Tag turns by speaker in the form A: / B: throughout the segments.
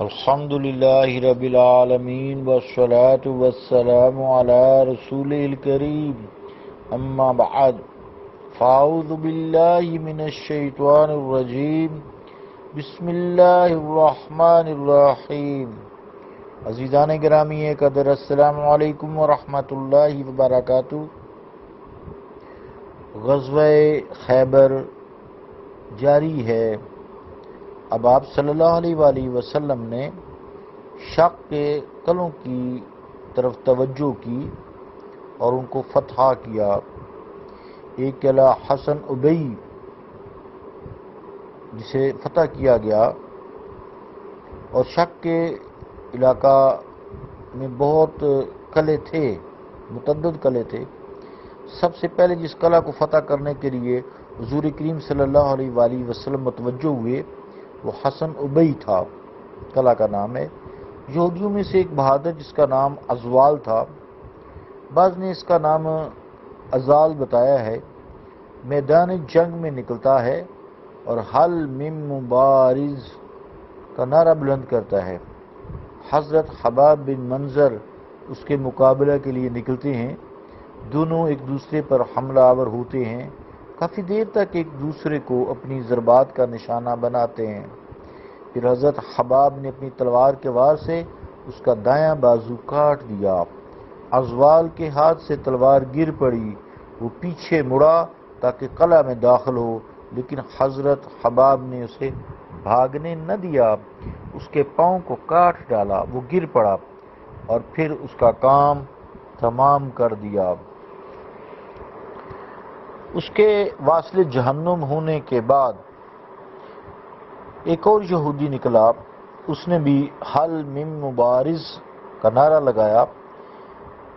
A: الحمد للہ رب العالمین والصلاة والسلام علی رسولہ الکریم اما بعد فاعوذ باللہ من الشیطان الرجیم بسم اللہ الرحمن الرحیم عزیزان گرامی قدر السلام علیکم ورحمۃ اللہ وبرکاتہ۔ غزوہ خیبر جاری ہے۔ اب آپ صلی اللہ علیہ وآلہ وسلم نے شق کے قلعوں کی طرف توجہ کی اور ان کو فتح کیا۔ ایک قلعہ حسن ابئی جسے فتح کیا گیا، اور شق کے علاقہ میں بہت قلعے تھے، متعدد قلعے تھے۔ سب سے پہلے جس قلعہ کو فتح کرنے کے لیے حضور کریم صلی اللہ علیہ وآلہ وسلم متوجہ ہوئے وہ حسن ابئی تھا، قلعہ کا نام ہے۔ یہودیوں میں سے ایک بہادر جس کا نام ازوال تھا، بعض نے اس کا نام ازال بتایا ہے، میدان جنگ میں نکلتا ہے اور حل من مبارز کا نعرہ بلند کرتا ہے۔ حضرت حباب بن منظر اس کے مقابلہ کے لیے نکلتے ہیں، دونوں ایک دوسرے پر حملہ آور ہوتے ہیں، کافی دیر تک ایک دوسرے کو اپنی ضربات کا نشانہ بناتے ہیں۔ پھر حضرت حباب نے اپنی تلوار کے وار سے اس کا دایاں بازو کاٹ دیا۔ ازوال کے ہاتھ سے تلوار گر پڑی، وہ پیچھے مڑا تاکہ قلعہ میں داخل ہو، لیکن حضرت حباب نے اسے بھاگنے نہ دیا، اس کے پاؤں کو کاٹ ڈالا، وہ گر پڑا اور پھر اس کا کام تمام کر دیا۔ اس کے واصل جہنم ہونے کے بعد ایک اور یہودی نکلا، اس نے بھی حل من مبارز کا نعرہ لگایا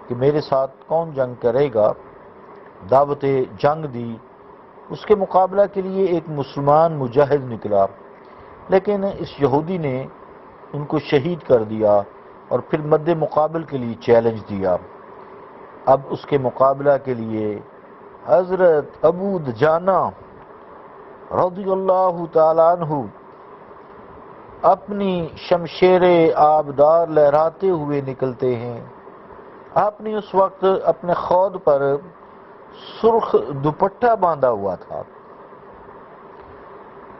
A: کہ میرے ساتھ کون جنگ کرے گا، دعوت جنگ دی۔ اس کے مقابلہ کے لیے ایک مسلمان مجاہد نکلا، لیکن اس یہودی نے ان کو شہید کر دیا اور پھر مد مقابل کے لیے چیلنج دیا۔ اب اس کے مقابلہ کے لیے حضرت ابو دجانہ رضی اللہ تعالیٰ عنہ اپنی شمشیر آبدار لہراتے ہوئے نکلتے ہیں۔ آپ نے اس وقت اپنے خود پر سرخ دوپٹہ باندھا ہوا تھا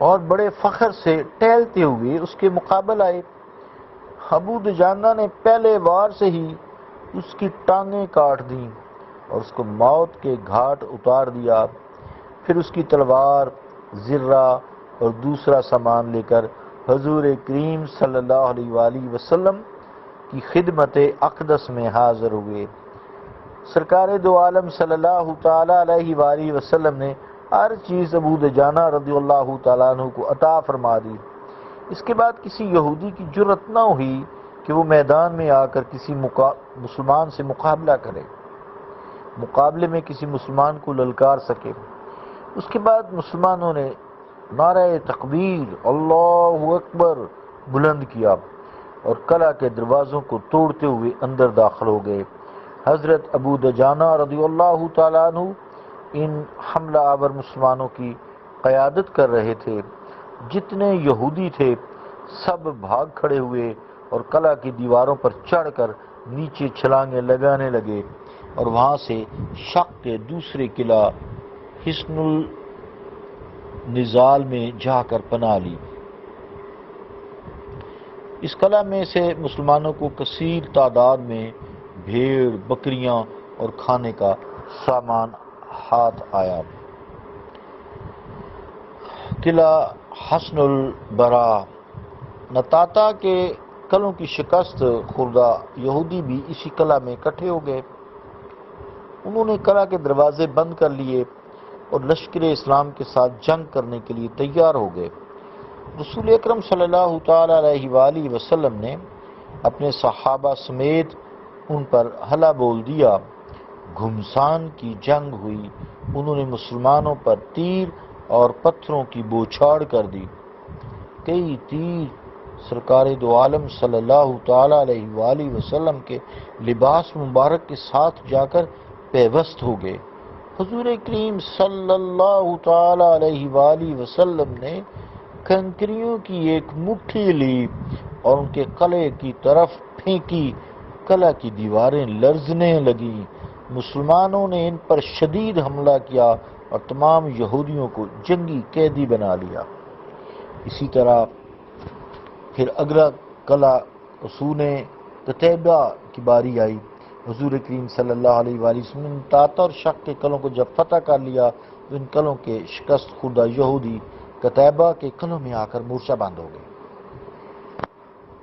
A: اور بڑے فخر سے ٹہلتے ہوئے اس کے مقابل آئے۔ ابو دجانہ نے پہلے وار سے ہی اس کی ٹانگیں کاٹ دیں اور اس کو موت کے گھاٹ اتار دیا۔ پھر اس کی تلوار، زرہ اور دوسرا سامان لے کر حضور کریم صلی اللہ علیہ وآلہ وسلم کی خدمت اقدس میں حاضر ہوئے۔ سرکار دو عالم صلی اللہ تعالیٰ علیہ وآلہ وسلم نے ہر چیز ابو دجانہ رضی اللہ تعالیٰ عنہ کو عطا فرما دی۔ اس کے بعد کسی یہودی کی جرأت نہ ہوئی کہ وہ میدان میں آ کر کسی مسلمان سے مقابلہ کرے، مقابلے میں کسی مسلمان کو للکار سکے۔ اس کے بعد مسلمانوں نے نعرہ تکبیر اللہ اکبر بلند کیا اور قلعہ کے دروازوں کو توڑتے ہوئے اندر داخل ہو گئے۔ حضرت ابو دجانہ رضی اللہ تعالیٰ عنہ ان حملہ آور مسلمانوں کی قیادت کر رہے تھے۔ جتنے یہودی تھے سب بھاگ کھڑے ہوئے اور قلعہ کی دیواروں پر چڑھ کر نیچے چھلانگیں لگانے لگے اور وہاں سے شق کے دوسرے قلعہ حصن النزال میں جا کر پناہ لی۔ اس قلعہ میں سے مسلمانوں کو کثیر تعداد میں بھیڑ، بکریاں اور کھانے کا سامان ہاتھ آیا۔ قلعہ حصن البرا نتاتا کے قلعوں کی شکست خوردہ یہودی بھی اسی قلعہ میں اکٹھے ہو گئے۔ انہوں نے قلعہ کے دروازے بند کر لیے اور لشکر اسلام کے ساتھ جنگ کرنے کے لیے تیار ہو گئے۔ رسول اکرم صلی اللہ تعالیٰ علیہ وآلہ وسلم نے اپنے صحابہ سمیت ان پر حملہ بول دیا۔ گھمسان کی جنگ ہوئی، انہوں نے مسلمانوں پر تیر اور پتھروں کی بوچھاڑ کر دی۔ کئی تیر سرکار دو عالم صلی اللہ تعالیٰ علیہ وآلہ وسلم کے لباس مبارک کے ساتھ جا کر پیوست ہو گئے۔ حضور کریم صلی اللہ تعالیٰ علیہ وآلہ وسلم نے کنکریوں کی ایک مٹھی لی اور ان کے قلعے کی طرف پھینکی، قلعہ کی دیواریں لرزنے لگیں۔ مسلمانوں نے ان پر شدید حملہ کیا اور تمام یہودیوں کو جنگی قیدی بنا لیا۔ اسی طرح پھر اگلا قلعہ حصون قتیبہ کی باری آئی۔ حضور کریم صلی اللہ علیہ وآلہ وسلم نے تاتا اور شق کے قلعوں کو جب فتح کر لیا تو ان قلعوں کے شکست خوردہ یہودی قتیبہ کے قلعوں میں آ کر مورچہ بند ہو گئے۔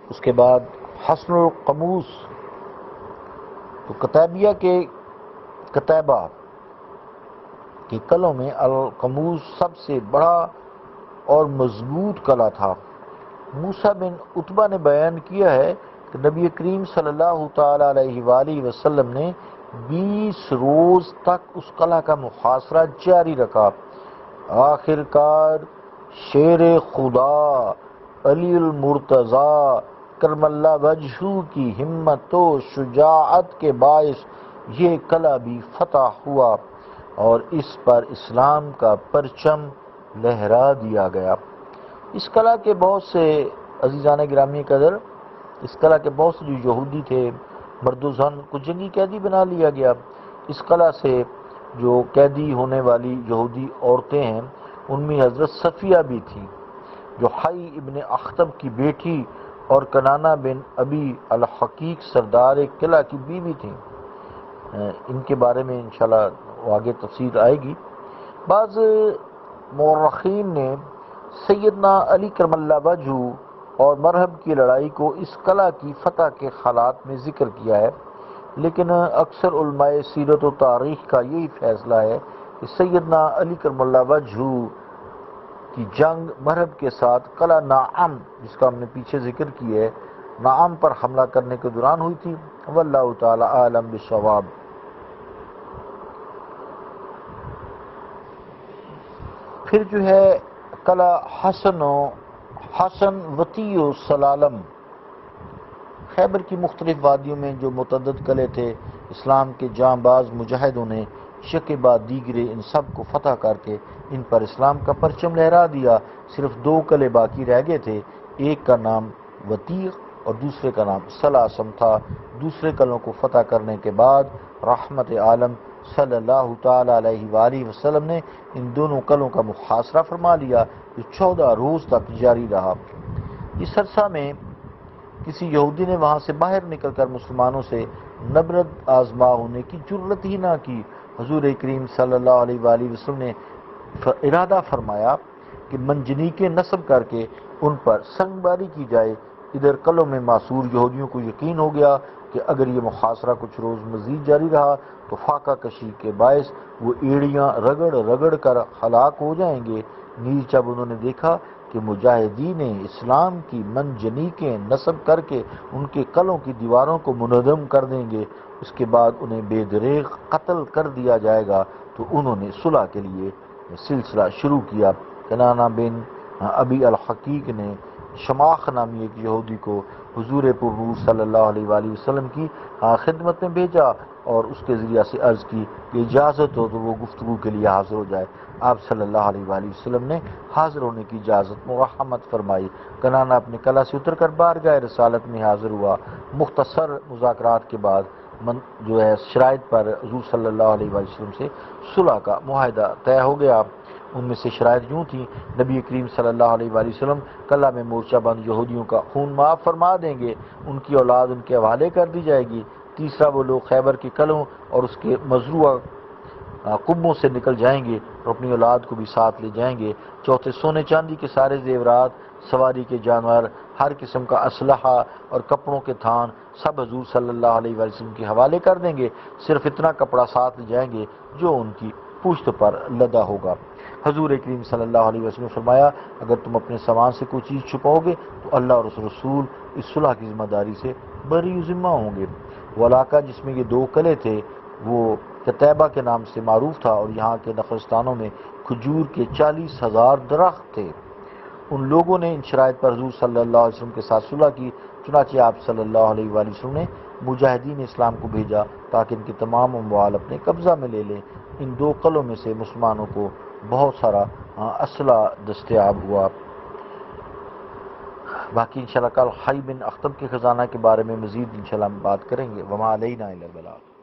A: اس کے بعد حصن القموس، تو قتیبہ کے قلعوں میں القموس سب سے بڑا اور مضبوط قلعہ تھا۔ موسیٰ بن عتبہ نے بیان کیا ہے کہ نبی کریم صلی اللہ تعالی علیہ وآلہ وسلم نے 20 روز تک اس قلعہ کا محاصرہ جاری رکھا۔ آخر کار شیر خدا علی المرتضیٰ کرم اللہ وجہہ کی ہمت و شجاعت کے باعث یہ قلعہ بھی فتح ہوا اور اس پر اسلام کا پرچم لہرا دیا گیا۔ اس قلعہ کے بہت سے عزیزان گرامی قدر، اس قلعہ کے بہت سے جو یہودی تھے مرد و زن کو جنگی قیدی بنا لیا گیا۔ اس قلعہ سے جو قیدی ہونے والی یہودی عورتیں ہیں ان میں حضرت صفیہ بھی تھیں جو حی ابن اخطب کی بیٹی اور کنانہ بن ابی الحقیق سردار قلعہ کی بیوی تھیں۔ ان کے بارے میں انشاءاللہ آگے تفصیل آئے گی۔ بعض مورخین نے سیدنا علی کرم اللہ وجہہ اور مرہب کی لڑائی کو اس قلعہ کی فتح کے حالات میں ذکر کیا ہے، لیکن اکثر علماء سیرت و تاریخ کا یہی فیصلہ ہے کہ سیدنا علی کرم اللہ وجہہ کی جنگ مرہب کے ساتھ قلعہ نعم، جس کا ہم نے پیچھے ذکر کیا ہے، نعم پر حملہ کرنے کے دوران ہوئی تھی۔ واللہ تعالی عالم بالصواب۔ پھر جو ہے قلعہ حسن وطی و سلالم، خیبر کی مختلف وادیوں میں جو متعدد قلعے تھے، اسلام کے جانباز مجاہدوں نے شک بعد دیگرے ان سب کو فتح کر کے ان پر اسلام کا پرچم لہرا دیا۔ صرف 2 قلعے باقی رہ گئے تھے، ایک کا نام وطیق اور دوسرے کا نام سلاسم تھا۔ دوسرے قلعوں کو فتح کرنے کے بعد رحمت عالم صلی اللہ تعالی علیہ وآلہ وسلم نے ان دونوں قلعوں کا محاصرہ فرما لیا جو 14 روز تک جاری رہا۔ اس عرصہ میں کسی یہودی نے وہاں سے باہر نکل کر مسلمانوں سے نبرد آزما ہونے کی جرت ہی نہ کی۔ حضور کریم صلی اللہ علیہ وآلہ وسلم نے ارادہ فرمایا کہ منجنیقیں نصب کر کے ان پر سنگ باری کی جائے۔ ادھر قلعوں میں معصور یہودیوں کو یقین ہو گیا کہ اگر یہ محاصرہ کچھ روز مزید جاری رہا تو فاقہ کشی کے باعث وہ ایڑیاں رگڑ کر ہلاک ہو جائیں گے۔ نیز جب انہوں نے دیکھا کہ مجاہدین اسلام کی منجنیقیں نصب کر کے ان کے قلعوں کی دیواروں کو منہدم کر دیں گے، اس کے بعد انہیں بے دریغ قتل کر دیا جائے گا، تو انہوں نے صلح کے لیے سلسلہ شروع کیا۔ کنانہ بن ابی الحقیق نے شماخ نامی ایک یہودی کو حضور پرنور صلی اللہ علیہ وآلہ وسلم کی خدمت میں بھیجا اور اس کے ذریعہ سے عرض کی کہ اجازت ہو تو وہ گفتگو کے لیے حاضر ہو جائے۔ آپ صلی اللہ علیہ وآلہ وسلم نے حاضر ہونے کی اجازت مرحمت فرمائی۔ کنانہ اپنے قلعہ سے اتر کر بارگاہ رسالت میں حاضر ہوا۔ مختصر مذاکرات کے بعد جو ہے شرائط پر حضور صلی اللہ علیہ وآلہ وسلم سے صلح کا معاہدہ طے ہو گیا۔ ان میں سے شرائط یوں تھی: نبی کریم صلی اللہ علیہ وآلہ وسلم قلعہ میں مورچہ بند یہودیوں کا خون معاف فرما دیں گے، ان کی اولاد ان کے حوالے کر دی جائے گی۔ تیسرا، وہ لوگ خیبر کے قلعوں اور اس کے مزروع قبوں سے نکل جائیں گے اور اپنی اولاد کو بھی ساتھ لے جائیں گے۔ چوتھے، سونے چاندی کے سارے زیورات، سواری کے جانور، ہر قسم کا اسلحہ اور کپڑوں کے تھان سب حضور صلی اللہ علیہ وآلہ وسلم کے حوالے کر دیں گے، صرف اتنا کپڑا ساتھ لے جائیں گے جو ان کی پشت پر لدا ہوگا۔ حضور کریم صلی اللہ علیہ وسلم نے فرمایا، اگر تم اپنے سامان سے کوئی چیز چھپاؤ گے تو اللہ اور اس رسول اس صلح کی ذمہ داری سے بری ذمہ ہوں گے۔ وہ علاقہ جس میں یہ 2 قلعے تھے وہ قتیبہ کے نام سے معروف تھا اور یہاں کے نخلستانوں میں کھجور کے 40,000 درخت تھے۔ ان لوگوں نے ان شرائط پر حضور صلی اللہ علیہ وسلم کے ساتھ صلح کی، چنانچہ آپ صلی اللہ علیہ وآلہ وسلم نے مجاہدین اسلام کو بھیجا تاکہ ان کے تمام اموال اپنے قبضہ میں لے لیں۔ ان 2 قلعوں میں سے مسلمانوں کو بہت سارا اسلحہ دستیاب ہوا۔ باقی انشاءاللہ کل حی بن اخطب کے خزانہ کے بارے میں مزید انشاءاللہ ہم بات کریں گے. وما علینا الا البلاغ.